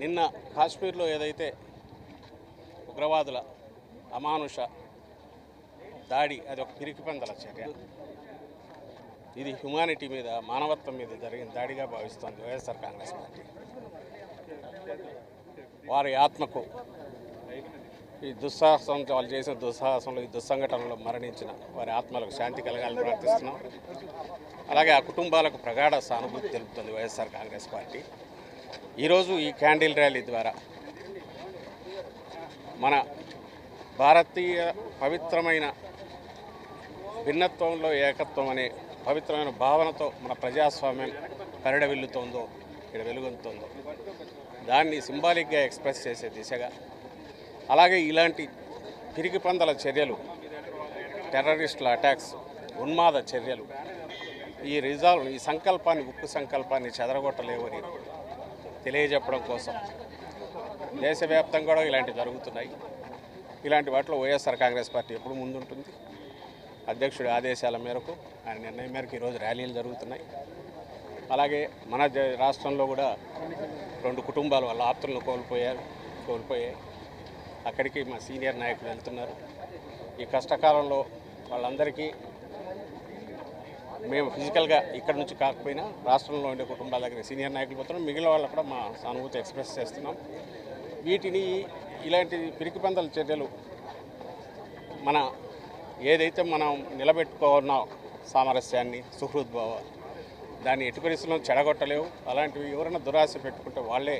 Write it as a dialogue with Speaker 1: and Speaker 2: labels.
Speaker 1: నిన్న కాశ్మీర్లో ఏదైతే ఉగ్రవాదుల అమానుష దాడి అది ఒక పిరికిపందల చర్య. ఇది హ్యుమానిటీ మీద మానవత్వం మీద జరిగిన దాడిగా భావిస్తోంది వైఎస్ఆర్ కాంగ్రెస్ పార్టీ. వారి ఆత్మకు ఈ దుస్సాహసం వాళ్ళు చేసిన దుస్సాహసంలో ఈ దుస్సంఘటనలో మరణించిన వారి ఆత్మలకు శాంతి కలగాలని ప్రార్థిస్తున్నాం. అలాగే ఆ కుటుంబాలకు ప్రగాఢ సానుభూతి తెలుపుతుంది వైఎస్ఆర్ కాంగ్రెస్ పార్టీ. ఈరోజు ఈ క్యాండిల్ ర్యాలీ ద్వారా మన భారతీయ పవిత్రమైన భిన్నత్వంలో ఏకత్వం అనే పవిత్రమైన భావనతో మన ప్రజాస్వామ్యం పరిడవిల్లుతోందో ఇక్కడ వెలుగొందుతోందో దాన్ని సింబాలిక్గా ఎక్స్ప్రెస్ చేసే దిశగా, అలాగే ఇలాంటి పిరికిపందల చర్యలు, టెర్రరిస్టుల అటాక్స్, ఉన్మాద చర్యలు ఈ సంకల్పాన్ని, ఉక్కు సంకల్పాన్ని చెదరగొట్టలేవని తెలియజెప్పడం కోసం దేశవ్యాప్తంగా కూడా ఇలాంటివి జరుగుతున్నాయి. ఇలాంటి వాటిలో వైఎస్ఆర్ కాంగ్రెస్ పార్టీ ఎప్పుడు ముందుంటుంది. అధ్యక్షుడి ఆదేశాల మేరకు, ఆయన నిర్ణయం మేరకు ఈరోజు ర్యాలీలు జరుగుతున్నాయి. అలాగే మన రాష్ట్రంలో కూడా 2 కుటుంబాలు వాళ్ళ ఆప్తులను కోల్పోయాయి. అక్కడికి మా సీనియర్ నాయకులు వెళ్తున్నారు. ఈ కష్టకాలంలో వాళ్ళందరికీ మేము ఫిజికల్గా ఇక్కడ నుంచి కాకపోయినా రాష్ట్రంలో ఉండే కుటుంబాల దగ్గర సీనియర్ నాయకులు పోతున్నాం. మిగిలిన వాళ్ళు కూడా మా సానుభూతి ఎక్స్ప్రెస్ చేస్తున్నాం. వీటిని ఇలాంటి పిరికిపందల చర్యలు మన ఏదైతే మనం నిలబెట్టుకున్న సామరస్యాన్ని, సుహృద్భావ దాన్ని ఎట్టి పరిస్థితుల్లో చెడగొట్టలేవు. అలాంటివి ఎవరైనా దురాశ పెట్టుకుంటే వాళ్ళే